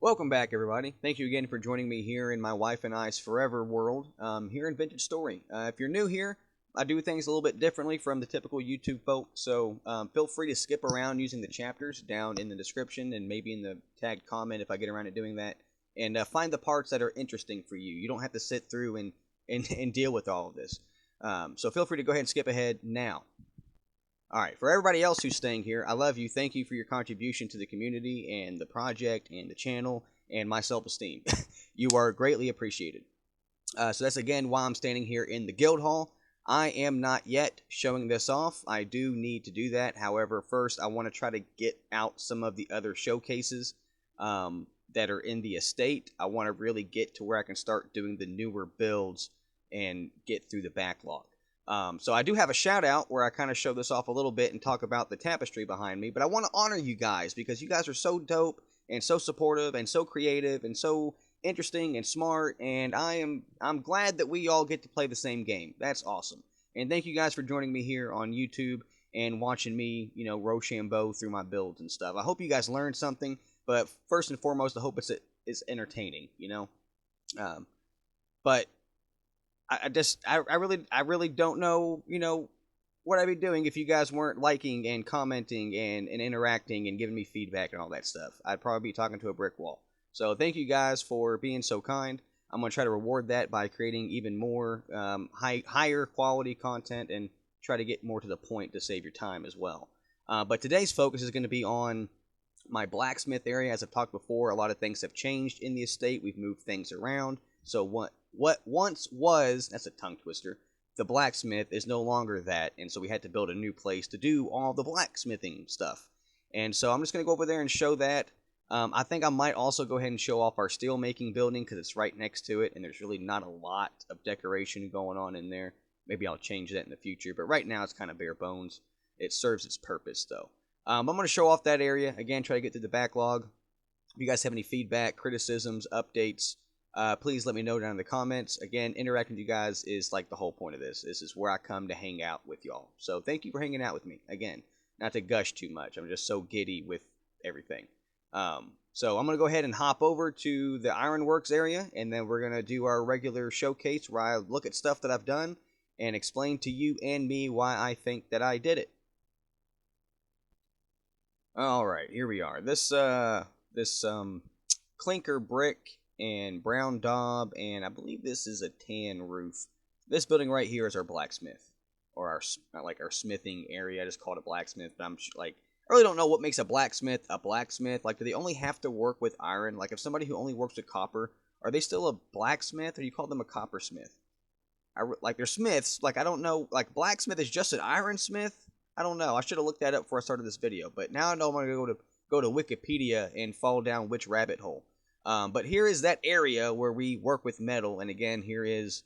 Welcome back, everybody. Thank you again for joining me here in my wife and I's forever world here in Vintage Story. If you're new here, I do things a little bit differently from the typical YouTube folk, so feel free to skip around using the chapters down in the description and maybe in the tagged comment if I get around to doing that, and find the parts that are interesting for you. You don't have to sit through and deal with all of this. So feel free to go ahead and skip ahead now. Alright, for everybody else who's staying here, I love you. Thank you for your contribution to the community and the project and the channel and my self-esteem. You are greatly appreciated. So that's again why I'm standing here in the guild hall. I am not yet showing this off. I do need to do that. However, first I want to try to get out some of the other showcases that are in the estate. I want to really get to where I can start doing the newer builds and get through the backlog. So I do have a shout out where I kind of show this off a little bit and talk about the tapestry behind me, but I want to honor you guys because you guys are so dope and so supportive and so creative and so interesting and smart, and I'm glad that we all get to play the same game. That's awesome. And thank you guys for joining me here on YouTube and watching me, Rochambeau through my builds and stuff. I hope you guys learned something, but first and foremost, I hope it's entertaining, But I really don't know, what I'd be doing if you guys weren't liking and commenting and interacting and giving me feedback and all that stuff. I'd probably be talking to a brick wall. So thank you guys for being so kind. I'm going to try to reward that by creating even more higher quality content and try to get more to the point to save your time as well. But today's focus is going to be on my blacksmith area. As I've talked before, a lot of things have changed in the estate. We've moved things around. So what once was, that's a tongue twister, the blacksmith is no longer that, and so we had to build a new place to do all the blacksmithing stuff. And so I'm just going to go over there and show that. I think I might also go ahead and show off our steel making building because it's right next to it, and there's really not a lot of decoration going on in there. Maybe I'll change that in the future, but right now it's kind of bare bones. It serves its purpose, though. I'm going to show off that area. Again, try to get through the backlog. If you guys have any feedback, criticisms, updates, please let me know down in the comments. Again, interacting with you guys is like the whole point of this. This is where I come to hang out with y'all. So thank you for hanging out with me. Again, not to gush too much. I'm just so giddy with everything. So I'm going to go ahead and hop over to the ironworks area, and then we're going to do our regular showcase where I look at stuff that I've done and explain to you and me why I think that I did it. Alright, here we are. This clinker brick and brown daub, and I believe this is a tan roof. This building right here is our blacksmith, or our smithing area. I just called it blacksmith, but I really don't know what makes a blacksmith a blacksmith. Like, do they only have to work with iron? Like, if somebody who only works with copper, are they still a blacksmith, or do you call them a coppersmith? They're smiths. Like, I don't know. Like, blacksmith is just an ironsmith? I don't know. I should have looked that up before I started this video, but now I know I'm going to go to Wikipedia and fall down which rabbit hole. But here is that area where we work with metal, and again, here is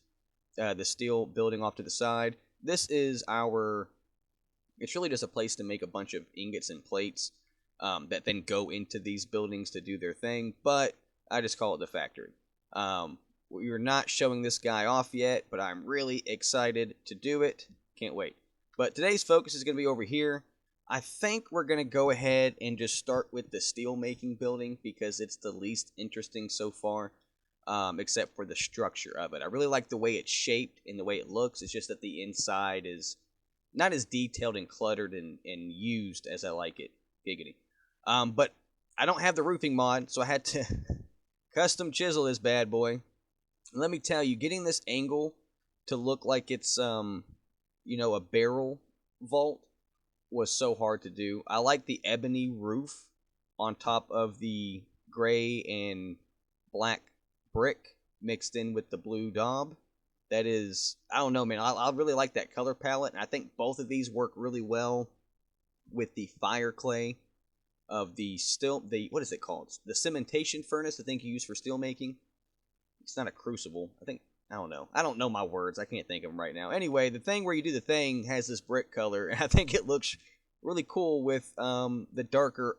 the steel building off to the side. This is it's really just a place to make a bunch of ingots and plates that then go into these buildings to do their thing, but I just call it the factory. We're not showing this guy off yet, but I'm really excited to do it. Can't wait. But today's focus is going to be over here. I think we're going to go ahead and just start with the steel making building because it's the least interesting so far, except for the structure of it. I really like the way it's shaped and the way it looks. It's just that the inside is not as detailed and cluttered and used as I like it. Giggity. But I don't have the roofing mod, so I had to custom chisel this bad boy. And let me tell you, getting this angle to look like it's, a barrel vault was so hard to do. I like the ebony roof on top of the gray and black brick mixed in with the blue daub. That is, I don't know, man. I really like that color palette, and I think both of these work really well with the fire clay of what is it called? The cementation furnace, I think you use for steel making. It's not a crucible. I don't know. I don't know my words. I can't think of them right now. Anyway, the thing where you do the thing has this brick color, and I think it looks really cool with the darker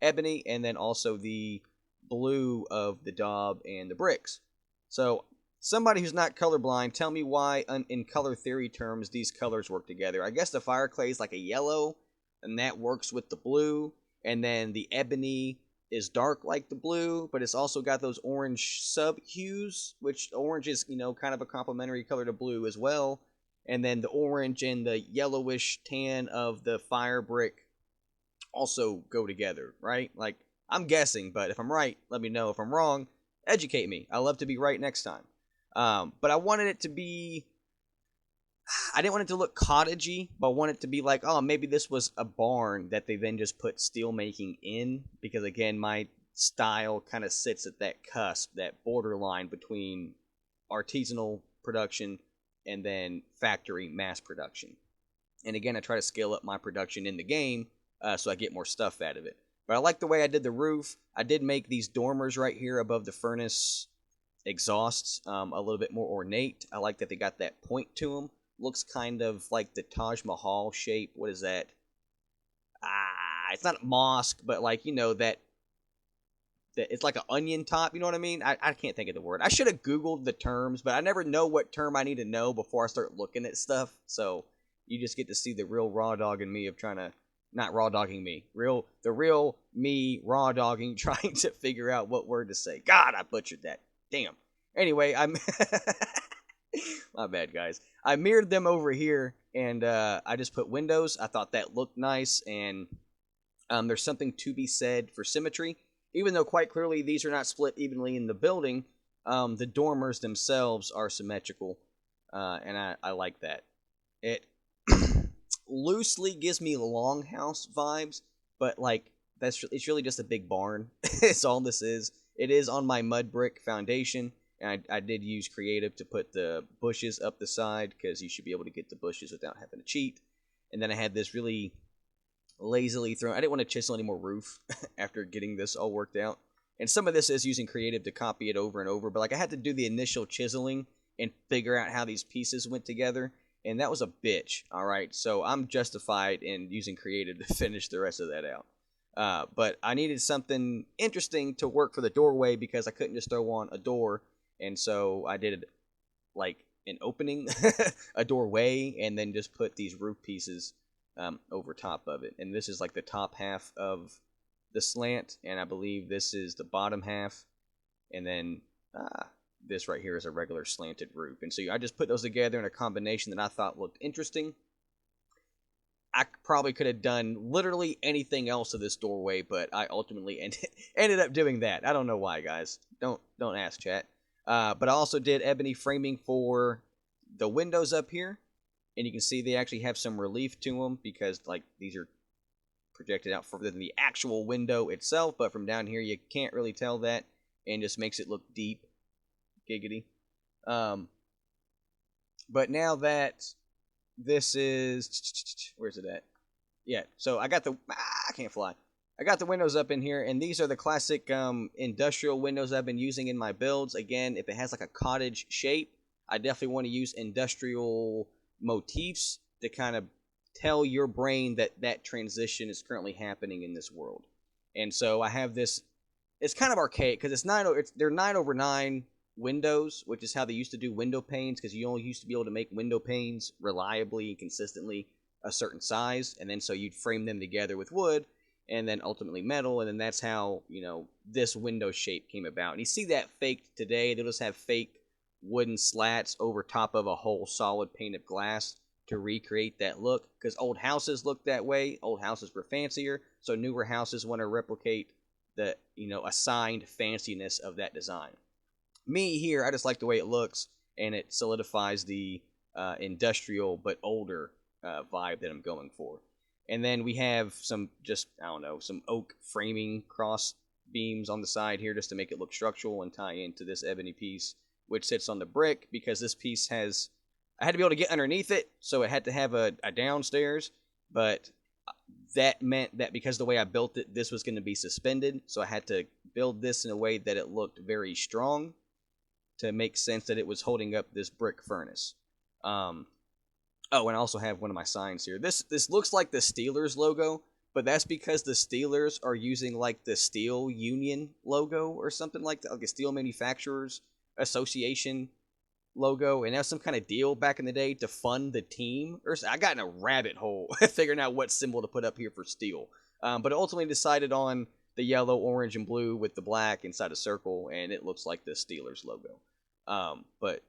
ebony, and then also the blue of the daub and the bricks. So, somebody who's not colorblind, tell me why, in color theory terms, these colors work together. I guess the fire clay is like a yellow, and that works with the blue, and then the ebony is dark like the blue, but it's also got those orange sub hues, which orange is, you know, kind of a complementary color to blue as well. And then the orange and the yellowish tan of the fire brick also go together, right? Like, I'm guessing, but if I'm right, let me know. If I'm wrong, educate me. I love to be right next time. But I wanted it to be, I didn't want it to look cottagey, but I wanted it to be like, oh, maybe this was a barn that they then just put steel making in, because again, my style kind of sits at that cusp, that borderline between artisanal production and then factory mass production. And again, I try to scale up my production in the game so I get more stuff out of it. But I like the way I did the roof. I did make these dormers right here above the furnace exhausts a little bit more ornate. I like that they got that point to them. Looks kind of like the Taj Mahal shape. What is that? It's not a mosque, but like, you know, that it's like an onion top. You know what I mean? I can't think of the word. I should have Googled the terms, but I never know what term I need to know before I start looking at stuff. So you just get to see the real raw dog in me of trying to, not raw dogging me, the real me raw dogging, trying to figure out what word to say. God, I butchered that. Damn. Anyway, I'm my bad, guys. I mirrored them over here, and I just put windows. I thought that looked nice, and there's something to be said for symmetry. Even though quite clearly these are not split evenly in the building, the dormers themselves are symmetrical, and I like that. It loosely gives me longhouse vibes, but like it's really just a big barn. It's all this is. It is on my mud brick foundation, and I did use creative to put the bushes up the side, because you should be able to get the bushes without having to cheat. And then I had this really lazily thrown, I didn't want to chisel any more roof after getting this all worked out. And some of this is using creative to copy it over and over, but like I had to do the initial chiseling and figure out how these pieces went together, and that was a bitch. All right, so I'm justified in using creative to finish the rest of that out. But I needed something interesting to work for the doorway, because I couldn't just throw on a door, and so I did like an opening, a doorway, and then just put these roof pieces over top of it. And this is like the top half of the slant, and I believe this is the bottom half, and then this right here is a regular slanted roof. And so I just put those together in a combination that I thought looked interesting. I probably could have done literally anything else to this doorway, but I ultimately ended up doing that. I don't know why, guys. Don't ask, chat. But I also did ebony framing for the windows up here, and you can see they actually have some relief to them, because like these are projected out further than the actual window itself, but from down here you can't really tell that, and just makes it look deep. Giggity. But now that this is, where's it at? Yeah, so I got I can't fly. I got the windows up in here, and these are the classic industrial windows I've been using in my builds. Again, if it has like a cottage shape, I definitely want to use industrial motifs to kind of tell your brain that that transition is currently happening in this world. And so I have this, it's kind of archaic, because they're 9/9 windows, which is how they used to do window panes, because you only used to be able to make window panes reliably and consistently a certain size, and then so you'd frame them together with wood, and then ultimately metal, and then that's how, you know, this window shape came about. And you see that faked today. They'll just have fake wooden slats over top of a whole solid pane of glass to recreate that look, because old houses look that way. Old houses were fancier, so newer houses want to replicate the, you know, assigned fanciness of that design. Me here, I just like the way it looks, and it solidifies the industrial but older vibe that I'm going for. And then we have some, just, I don't know, some oak framing cross beams on the side here just to make it look structural and tie into this ebony piece, which sits on the brick, because this piece has, I had to be able to get underneath it, so it had to have a downstairs, but that meant that because of the way I built it, this was going to be suspended, so I had to build this in a way that it looked very strong to make sense that it was holding up this brick furnace. Oh, and I also have one of my signs here. This looks like the Steelers logo, but that's because the Steelers are using like the Steel Union logo or something like that, like a Steel Manufacturers Association logo, and that's some kind of deal back in the day to fund the team. I got in a rabbit hole figuring out what symbol to put up here for steel, but I ultimately decided on the yellow, orange, and blue with the black inside a circle, and it looks like the Steelers logo. But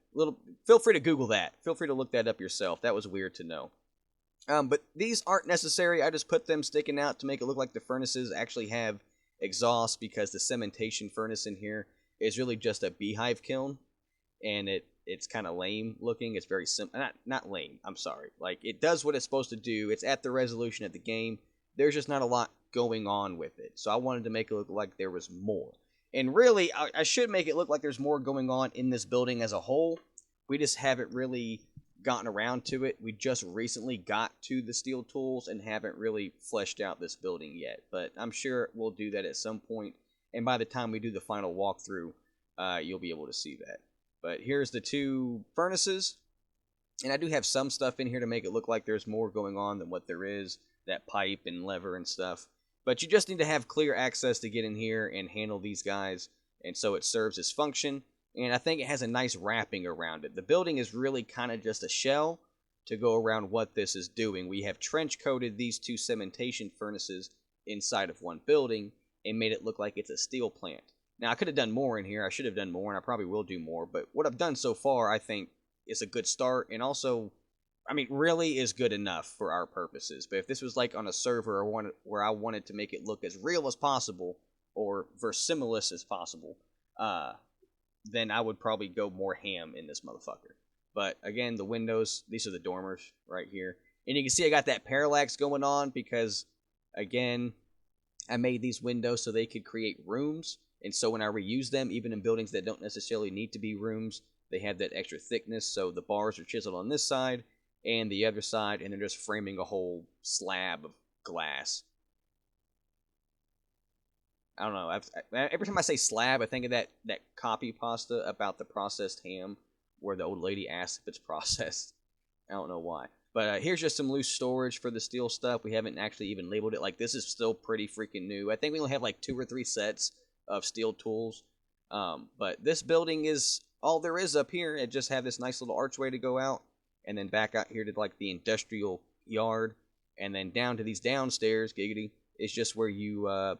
feel free to Google that. Feel free to look that up yourself. That was weird to know. But these aren't necessary. I just put them sticking out to make it look like the furnaces actually have exhaust, because the cementation furnace in here is really just a beehive kiln, and it's kind of lame looking. It's very simple. Not lame. I'm sorry. Like, it does what it's supposed to do. It's at the resolution of the game. There's just not a lot going on with it. So I wanted to make it look like there was more. And really, I should make it look like there's more going on in this building as a whole. We just haven't really gotten around to it. We just recently got to the steel tools and haven't really fleshed out this building yet. But I'm sure we'll do that at some point. And by the time we do the final walkthrough, you'll be able to see that. But here's the two furnaces. And I do have some stuff in here to make it look like there's more going on than what there is. That pipe and lever and stuff. But you just need to have clear access to get in here and handle these guys. And so it serves its function. And I think it has a nice wrapping around it. The building is really kind of just a shell to go around what this is doing. We have trench coated these two cementation furnaces inside of one building and made it look like it's a steel plant. Now, I could have done more in here. I should have done more, and I probably will do more. But what I've done so far, I think, is a good start. And also, I mean, really is good enough for our purposes. But if this was like on a server where I wanted to make it look as real as possible or verisimilous as possible, then I would probably go more ham in this motherfucker. But again, the windows, these are the dormers right here. And you can see I got that parallax going on because, again, I made these windows so they could create rooms. And so when I reuse them, even in buildings that don't necessarily need to be rooms, they have that extra thickness. So the bars are chiseled on this side and the other side, and they're just framing a whole slab of glass. I don't know. Every time I say slab, I think of that copy pasta about the processed ham, where the old lady asks if it's processed. I don't know why. But here's just some loose storage for the steel stuff. We haven't actually even labeled it. Like, this is still pretty freaking new. I think we only have like 2 or 3 sets of steel tools. But this building is all there is up here. It just have this nice little archway to go out, and then back out here to like the industrial yard, and then down to these downstairs, giggity, is just where you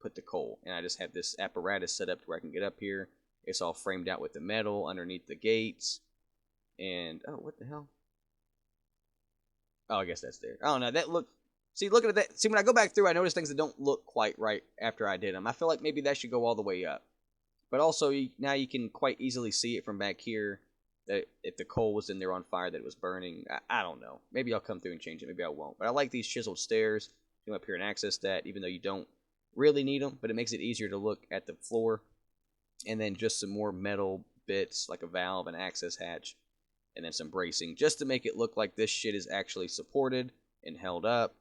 put the coal. And I just have this apparatus set up to where I can get up here. It's all framed out with the metal underneath the gates. And oh, what the hell? Oh, I guess that's there. Oh no, look at that. See, when I go back through, I notice things that don't look quite right after I did them. I feel like maybe that should go all the way up. But also, now you can quite easily see it from back here, that if the coal was in there on fire, that it was burning. I don't know. Maybe I'll come through and change it. Maybe I won't. But I like these chiseled stairs. Come up here and access that, even though you don't really need them. But it makes it easier to look at the floor. And then just some more metal bits, like a valve, an access hatch, and then some bracing, just to make it look like this shit is actually supported and held up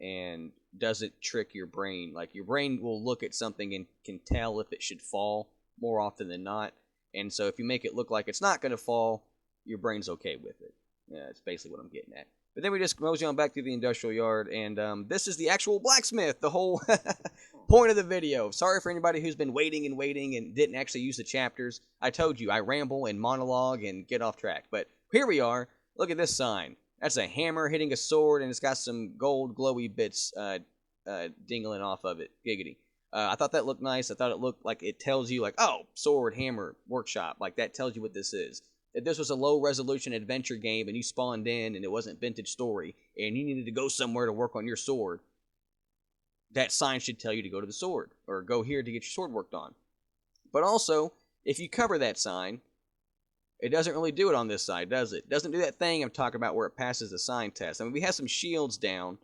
and doesn't trick your brain. Like, your brain will look at something and can tell if it should fall more often than not. And so if you make it look like it's not going to fall, your brain's okay with it. Yeah, that's basically what I'm getting at. But then we just mosey on back through the industrial yard, and this is the actual blacksmith, the whole point of the video. Sorry for anybody who's been waiting and didn't actually use the chapters. I told you, I ramble and monologue and get off track. But here we are. Look at this sign. That's a hammer hitting a sword, and it's got some gold glowy bits dingling off of it. Giggity. I thought that looked nice. I thought it looked like it tells you, like, oh, sword, hammer, workshop. Like, that tells you what this is. If this was a low-resolution adventure game and you spawned in and it wasn't Vintage Story and you needed to go somewhere to work on your sword, that sign should tell you to go to the sword or go here to get your sword worked on. But also, if you cover that sign, it doesn't really do it on this side, does it? It doesn't do that thing I'm talking about where it passes the sign test. I mean, we have some shields down,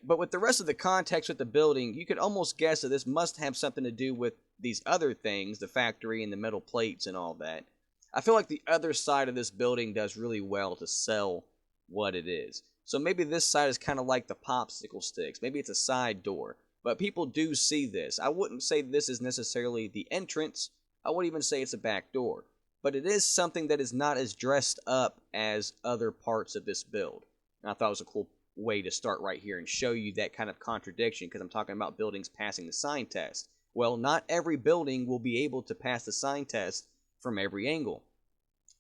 but with the rest of the context with the building, you could almost guess that this must have something to do with these other things, the factory and the metal plates and all that. I feel like the other side of this building does really well to sell what it is. So maybe this side is kind of like the popsicle sticks. Maybe it's a side door. But people do see this. I wouldn't say this is necessarily the entrance. I wouldn't even say it's a back door. But it is something that is not as dressed up as other parts of this build. And I thought it was a cool way to start right here and show you that kind of contradiction, because I'm talking about buildings passing the sign test. Well, not every building will be able to pass the sign test from every angle.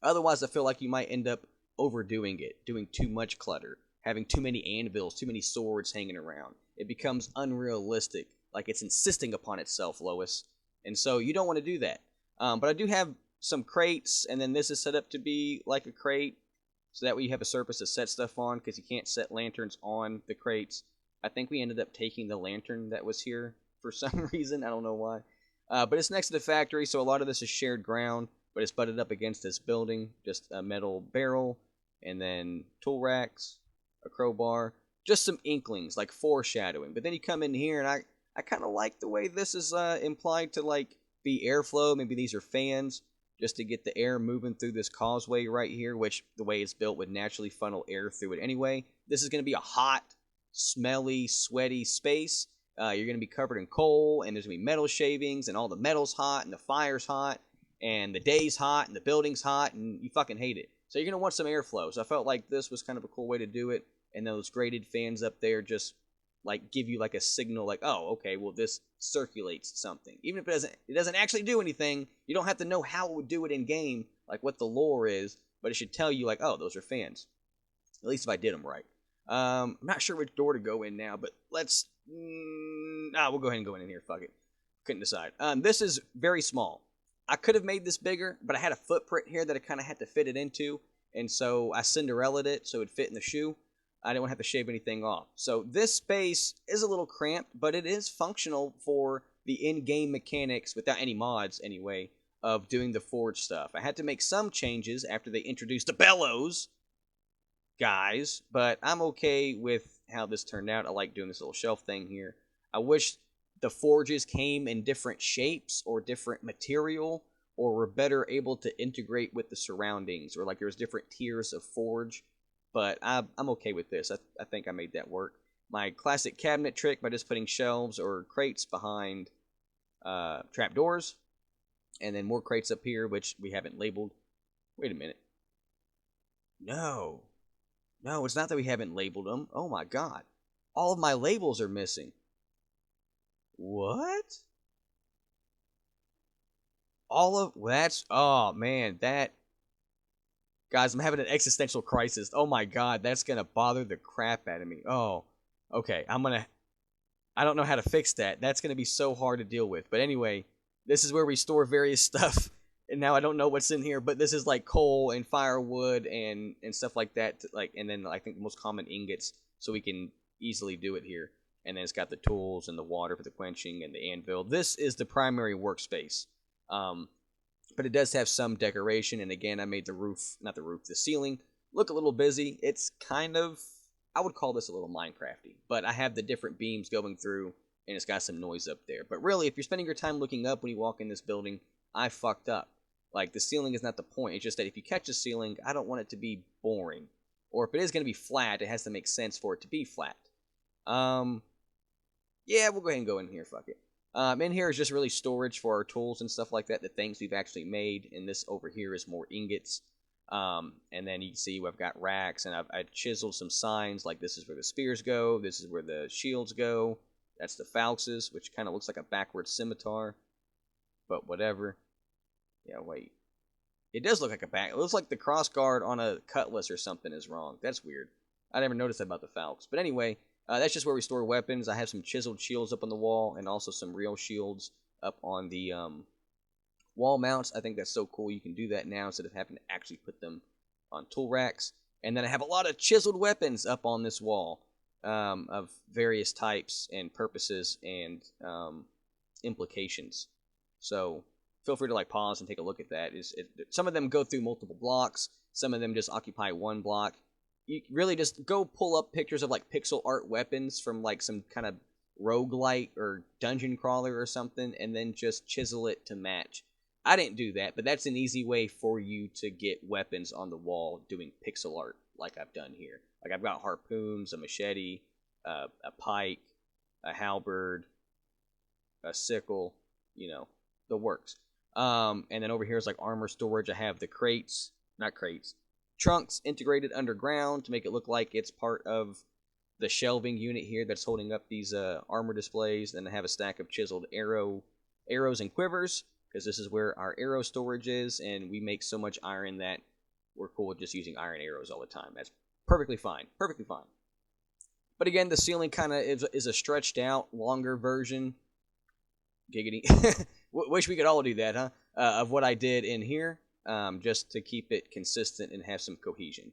Otherwise, I feel like you might end up overdoing it, doing too much clutter, having too many anvils, too many swords hanging around. It becomes unrealistic. like it's insisting upon itself, Lois. And so you don't want to do that. But I do have some crates, and then this is set up to be like a crate, so that way you have a surface to set stuff on, because you can't set lanterns on the crates. I think we ended up taking the lantern that was here for some reason. I don't know why. But it's next to the factory, so a lot of this is shared ground, but it's butted up against this building. Just a metal barrel, and then tool racks, a crowbar, just some inklings, like foreshadowing. But then you come in here, and I kind of like the way this is implied to like be airflow. Maybe these are fans, just to get the air moving through this causeway right here, which the way it's built would naturally funnel air through it anyway. This is going to be a hot, smelly, sweaty space. You're going to be covered in coal, and there's going to be metal shavings, and all the metal's hot, and the fire's hot, and the day's hot, and the building's hot, and you fucking hate it. So you're going to want some airflow. So I felt like this was kind of a cool way to do it, and those graded fans up there just like give you like a signal like, oh, okay, well, this circulates something. Even if it doesn't actually do anything, you don't have to know how it would do it in game, like what the lore is, but it should tell you like, oh, those are fans. At least if I did them right. I'm not sure which door to go in now, but let's we'll go ahead and go in here. Fuck it. Couldn't decide. This is very small. I could have made this bigger, but I had a footprint here that I kind of had to fit it into, and so I Cinderella'd it so it would fit in the shoe. I didn't want to have to shave anything off. So this space is a little cramped, but it is functional for the in-game mechanics, without any mods anyway, of doing the forge stuff. I had to make some changes after they introduced the bellows, guys, but I'm okay with how this turned out. I like doing this little shelf thing here. I wish the forges came in different shapes or different material, or were better able to integrate with the surroundings, or like there's different tiers of forge. But I'm okay with this. I think I made that work. My classic cabinet trick by just putting shelves or crates behind trapdoors. And then more crates up here, which we haven't labeled. Wait a minute. No. No, it's not that we haven't labeled them. Oh my god. All of my labels are missing. What? Oh man, that... Guys, I'm having an existential crisis. Oh my god, that's gonna bother the crap out of me. Oh, okay, I don't know how to fix that. That's gonna be so hard to deal with. But anyway, this is where we store various stuff. And now I don't know what's in here, but this is like coal and firewood and stuff like that. And then I think the most common ingots, so we can easily do it here. And then it's got the tools and the water for the quenching and the anvil. This is the primary workspace. But it does have some decoration, and again, I made the ceiling look a little busy. It's kind of, I would call this a little Minecrafty, but I have the different beams going through, and it's got some noise up there. But really, if you're spending your time looking up when you walk in this building, I fucked up. Like, the ceiling is not the point. It's just that if you catch a ceiling, I don't want it to be boring. Or if it is going to be flat, it has to make sense for it to be flat. Yeah, we'll go ahead and go in here, fuck it. In here is just really storage for our tools and stuff like that, the things we've actually made. And this over here is more ingots. And then you can see I've got racks, and I've chiseled some signs, like this is where the spears go, this is where the shields go. That's the falxes, which kind of looks like a backwards scimitar. But whatever. Yeah, wait. It does look like it looks like the crossguard on a cutlass or something is wrong. That's weird. I never noticed that about the falx. But anyway... that's just where we store weapons. I have some chiseled shields up on the wall, and also some real shields up on the wall mounts. I think that's so cool. You can do that now instead of having to actually put them on tool racks. And then I have a lot of chiseled weapons up on this wall of various types and purposes and implications. So feel free to like pause and take a look at that. Some of them go through multiple blocks. Some of them just occupy one block. You really just go pull up pictures of like pixel art weapons from like some kind of roguelite or dungeon crawler or something, and then just chisel it to match. I didn't do that, but that's an easy way for you to get weapons on the wall doing pixel art like I've done here. Like I've got harpoons, a machete, a pike, a halberd, a sickle, you know, the works. And then over here is like armor storage. I have the trunks integrated underground to make it look like it's part of the shelving unit here that's holding up these armor displays. Then I have a stack of chiseled arrows and quivers, because this is where our arrow storage is, and we make so much iron that we're cool with just using iron arrows all the time. That's perfectly fine. Perfectly fine. But again, the ceiling kind of is a stretched out, longer version Giggity. Wish we could all do that, huh? Of what I did in here, just to keep it consistent and have some cohesion.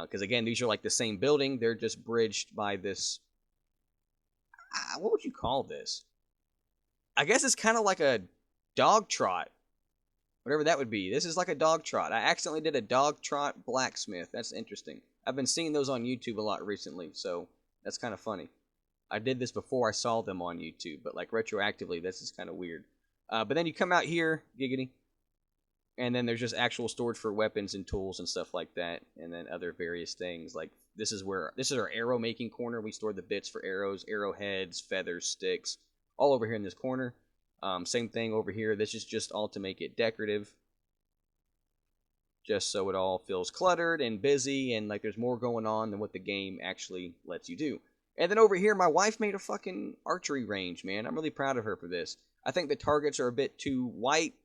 Because again, these are like the same building. They're just bridged by this. What would you call this? I guess it's kind of like a dog trot, whatever that would be. This is like a dog trot. I accidentally did a dog trot blacksmith. That's interesting. I've been seeing those on YouTube a lot recently, so that's kind of funny. I did this before I saw them on YouTube, but like retroactively, this is kind of weird. But then you come out here, giggity, and then there's just actual storage for weapons and tools and stuff like that, and then other various things. Like this is our arrow making corner. We store the bits for arrows, arrowheads, feathers, sticks, all over here in this corner. Same thing over here. This is just all to make it decorative, just so it all feels cluttered and busy, and like there's more going on than what the game actually lets you do. And then over here, my wife made a fucking archery range, man. I'm really proud of her for this. I think the targets are a bit too white,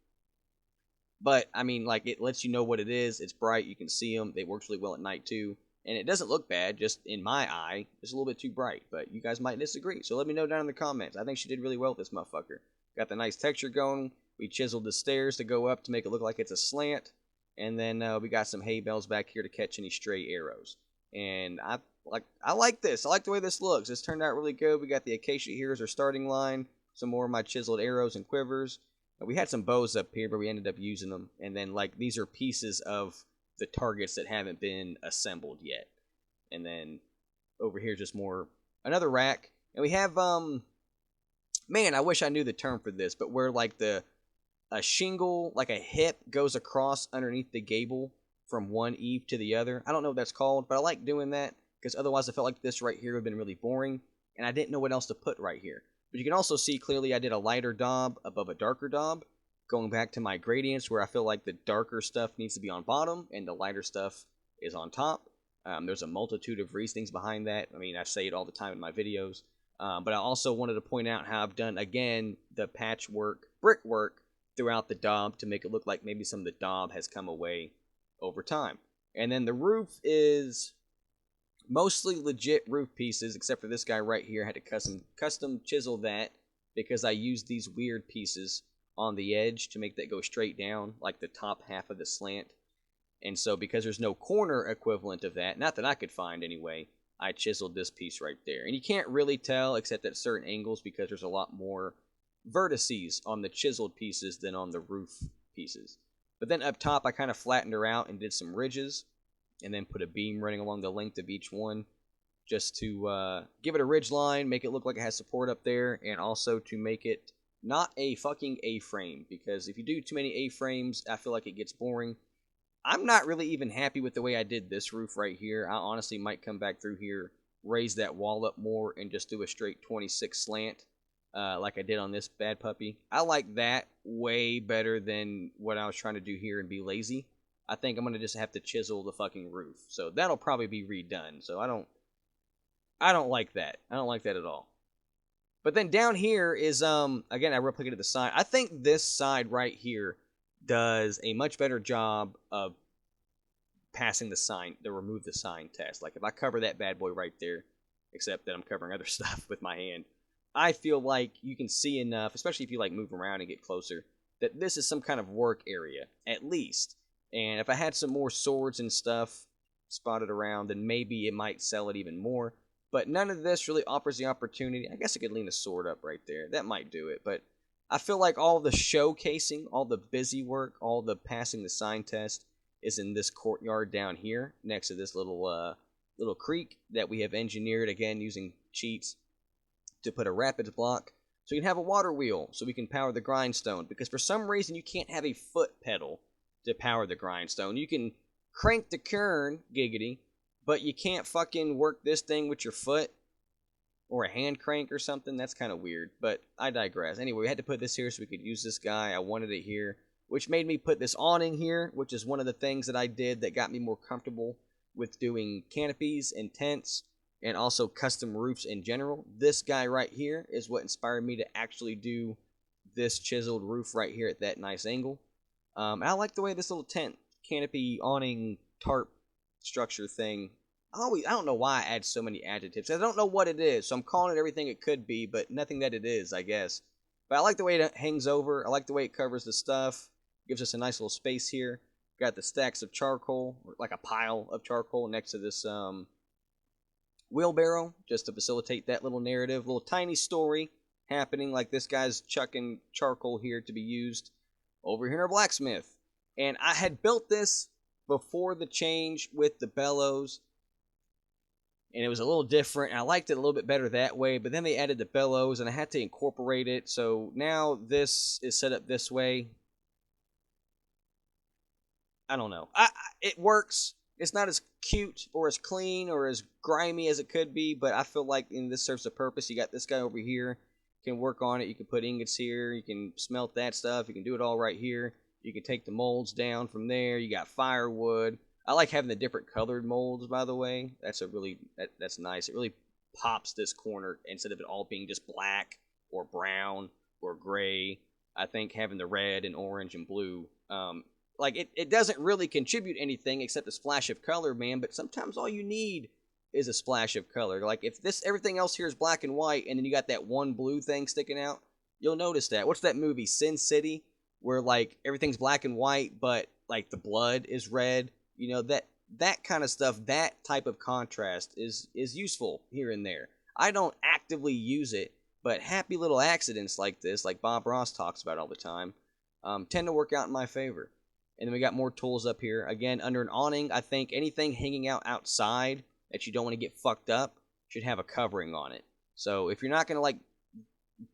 but I mean, like, it lets you know what it is. It's bright, you can see them. They work really well at night too, and it doesn't look bad. Just in my eye, it's a little bit too bright. But you guys might disagree, so let me know down in the comments. I think she did really well with this motherfucker. Got the nice texture going. We chiseled the stairs to go up to make it look like it's a slant, and then we got some hay bales back here to catch any stray arrows. And I like this. I like the way this looks. This turned out really good. We got the acacia here as our starting line. Some more of my chiseled arrows and quivers. We had some bows up here, but we ended up using them. And then, like, these are pieces of the targets that haven't been assembled yet. And then over here, just another rack. And we have, man, I wish I knew the term for this, but where, like, a shingle, like a hip, goes across underneath the gable from one eave to the other. I don't know what that's called, but I like doing that, because otherwise I felt like this right here would have been really boring, and I didn't know what else to put right here. But you can also see clearly I did a lighter daub above a darker daub, going back to my gradients where I feel like the darker stuff needs to be on bottom and the lighter stuff is on top. There's a multitude of reasonings behind that. I mean, I say it all the time in my videos. But I also wanted to point out how I've done, again, the patchwork, brickwork throughout the daub to make it look like maybe some of the daub has come away over time. And then the roof is mostly legit roof pieces, except for this guy right here. I had to custom chisel that because I used these weird pieces on the edge to make that go straight down, like the top half of the slant. And so because there's no corner equivalent of that, not that I could find anyway, I chiseled this piece right there. And you can't really tell except at certain angles because there's a lot more vertices on the chiseled pieces than on the roof pieces. But then up top, I kind of flattened her out and did some ridges, and then put a beam running along the length of each one, just to give it a ridge line, make it look like it has support up there, and also to make it not a fucking A-frame, because if you do too many A-frames, I feel like it gets boring. I'm not really even happy with the way I did this roof right here. I honestly might come back through here, raise that wall up more, and just do a straight 26 slant, like I did on this bad puppy. I like that way better than what I was trying to do here and be lazy. I think I'm going to just have to chisel the fucking roof. So that'll probably be redone. So I don't like that. I don't like that at all. But then down here is, again, I replicated the side. I think this side right here does a much better job of passing the remove the sign test. Like if I cover that bad boy right there, except that I'm covering other stuff with my hand, I feel like you can see enough, especially if you like move around and get closer, that this is some kind of work area, at least. And if I had some more swords and stuff spotted around, then maybe it might sell it even more. But none of this really offers the opportunity. I guess I could lean a sword up right there. That might do it. But I feel like all the showcasing, all the busy work, all the passing the sign test is in this courtyard down here next to this little creek that we have engineered, again, using cheats to put a rapids block. So you can have a water wheel so we can power the grindstone. Because for some reason you can't have a foot pedal to power the grindstone. You can crank the kern, giggity, but you can't fucking work this thing with your foot or a hand crank or something. That's kind of weird, but I digress. Anyway, we had to put this here so we could use this guy. I wanted it here, which made me put this awning here, which is one of the things that I did that got me more comfortable with doing canopies and tents and also custom roofs in general. This guy right here is what inspired me to actually do this chiseled roof right here at that nice angle. I like the way this little tent, canopy, awning, tarp structure thing. I don't know why I add so many adjectives. I don't know what it is, so I'm calling it everything it could be, but nothing that it is, I guess. But I like the way it hangs over. I like the way it covers the stuff. Gives us a nice little space here. Got the stacks of charcoal, or like a pile of charcoal next to this wheelbarrow, just to facilitate that little narrative, little tiny story happening. Like this guy's chucking charcoal here to be used over here in our blacksmith. And I had built this before the change with the bellows, and it was a little different, and I liked it a little bit better that way, but then they added the bellows, and I had to incorporate it, so now this is set up this way. I don't know. It works. It's not as cute or as clean or as grimy as it could be, but I feel like this serves a purpose. You got this guy over here, can work on it. You can put ingots here. You can smelt that stuff. You can do it all right here. You can take the molds down from there. You got firewood. I like having the different colored molds, by the way. That's that's nice. It really pops this corner instead of it all being just black or brown or gray. I think having the red and orange and blue, like it doesn't really contribute anything except a splash of color, man. But sometimes all you need is a splash of color. Like if everything else here is black and white, and then you got that one blue thing sticking out, you'll notice that. What's that movie, Sin City, where like everything's black and white, but like the blood is red? You know, that kind of stuff, that type of contrast is useful here and there. I don't actively use it, but happy little accidents like this, like Bob Ross talks about all the time, tend to work out in my favor. And then we got more tools up here. Again, under an awning, I think anything hanging out outside that you don't want to get fucked up should have a covering on it. So if you're not going to like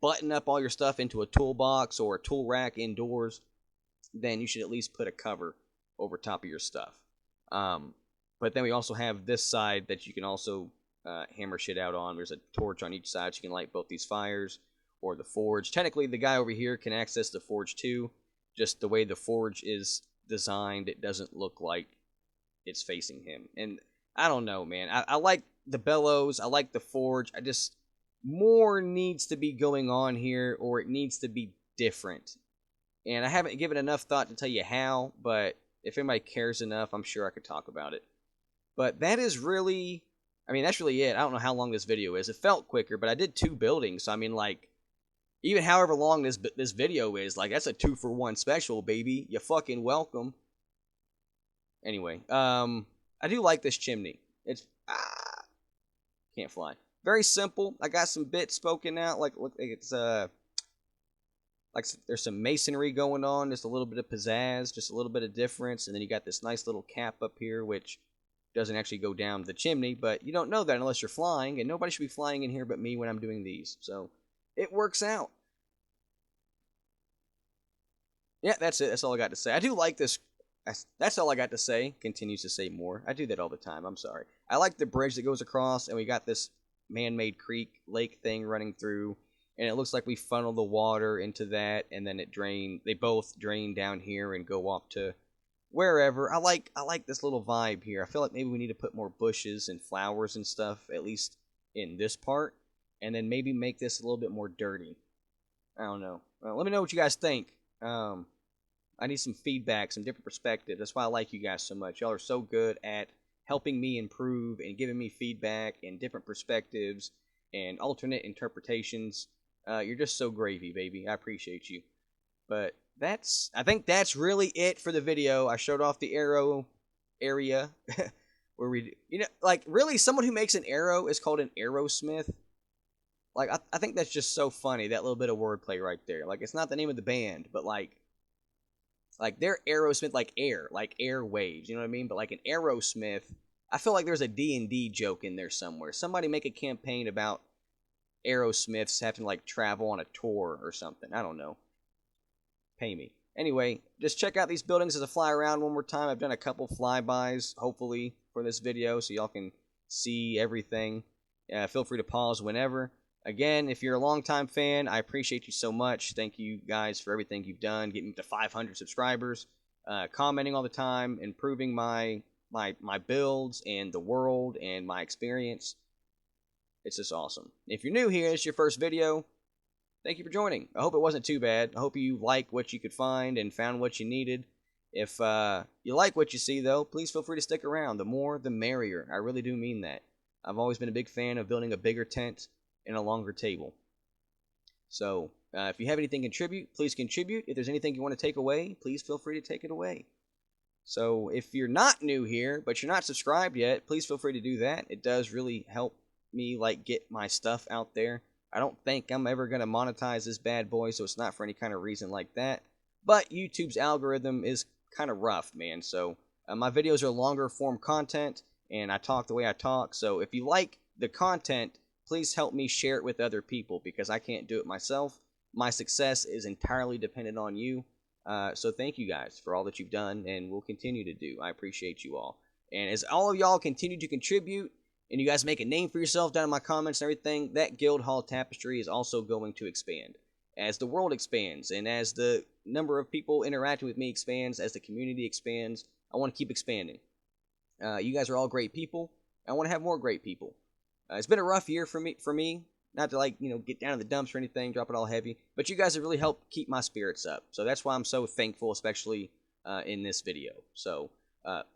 button up all your stuff into a toolbox or a tool rack indoors, then you should at least put a cover over top of your stuff. But then we also have this side that you can also hammer shit out on. There's a torch on each side, so you can light both these fires or the forge. Technically, the guy over here can access the forge too. Just the way the forge is designed, it doesn't look like it's facing him. And I don't know, man. I like the bellows. I like the forge. I just, more needs to be going on here, or it needs to be different. And I haven't given enough thought to tell you how, but if anybody cares enough, I'm sure I could talk about it. But that is really, I mean, that's really it. I don't know how long this video is. It felt quicker, but I did 2 buildings. So, I mean, like, even however long this video is, like, that's a 2-for-1 special, baby. You're fucking welcome. Anyway, I do like this chimney. It's, can't fly. Very simple. I got some bits spoken out. Like, look, it's, like there's some masonry going on, just a little bit of pizzazz, just a little bit of difference, and then you got this nice little cap up here, which doesn't actually go down the chimney, but you don't know that unless you're flying, and nobody should be flying in here but me when I'm doing these, so it works out. Yeah, that's it. That's all I got to say. I do like this. That's all I got to say. Continues to say more. I do that all the time. I'm sorry. I like the bridge that goes across, and we got this man-made creek, lake thing running through, and it looks like we funnel the water into that, and then they both drain down here and go off to wherever. I like this little vibe here. I feel like maybe we need to put more bushes and flowers and stuff, at least in this part, and then maybe make this a little bit more dirty. I don't know. Let me know what you guys think. I need some feedback, some different perspectives. That's why I like you guys so much. Y'all are so good at helping me improve and giving me feedback and different perspectives and alternate interpretations. You're just so gravy, baby. I appreciate you. But I think that's really it for the video. I showed off the arrow area where like, really, someone who makes an arrow is called an arrowsmith. Like, I think that's just so funny, that little bit of wordplay right there. Like, it's not the name of the band, but like they're Aerosmith, like airwaves, you know what I mean? But like an arrowsmith, I feel like there's a D&D joke in there somewhere. Somebody make a campaign about Aerosmiths having to like travel on a tour or something. I don't know. Pay me. Anyway, just check out these buildings as I fly around one more time. I've done a couple flybys, hopefully, for this video, so y'all can see everything. Feel free to pause whenever. Again, if you're a longtime fan, I appreciate you so much. Thank you guys for everything you've done, getting to 500 subscribers, commenting all the time, improving my builds and the world and my experience. It's just awesome. If you're new here, it's your first video, thank you for joining. I hope it wasn't too bad. I hope you liked what you could find and found what you needed. If you like what you see, though, please feel free to stick around. The more, the merrier. I really do mean that. I've always been a big fan of building a bigger tent and a longer table. So if you have anything to contribute, please contribute. If there's anything you want to take away, please feel free to take it away. So if you're not new here, but you're not subscribed yet, please feel free to do that. It does really help me like get my stuff out there. I don't think I'm ever going to monetize this bad boy, so it's not for any kind of reason like that. But YouTube's algorithm is kind of rough, man. So my videos are longer form content, and I talk the way I talk. So if you like the content, please help me share it with other people, because I can't do it myself. My success is entirely dependent on you. So thank you guys for all that you've done and will continue to do. I appreciate you all. And as all of y'all continue to contribute and you guys make a name for yourself down in my comments and everything, that guild hall tapestry is also going to expand. As the world expands and as the number of people interacting with me expands, as the community expands, I want to keep expanding. You guys are all great people. I want to have more great people. It's been a rough year for me. Not to get down in the dumps or anything, drop it all heavy. But you guys have really helped keep my spirits up. So that's why I'm so thankful, especially in this video. So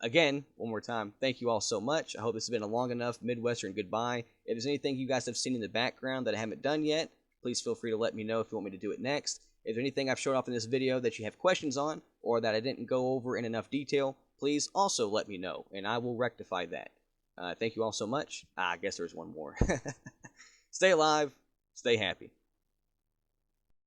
again, one more time, thank you all so much. I hope this has been a long enough Midwestern goodbye. If there's anything you guys have seen in the background that I haven't done yet, please feel free to let me know if you want me to do it next. If there's anything I've showed off in this video that you have questions on, or that I didn't go over in enough detail, please also let me know, and I will rectify that. Thank you all so much. I guess there's one more. Stay alive, stay happy.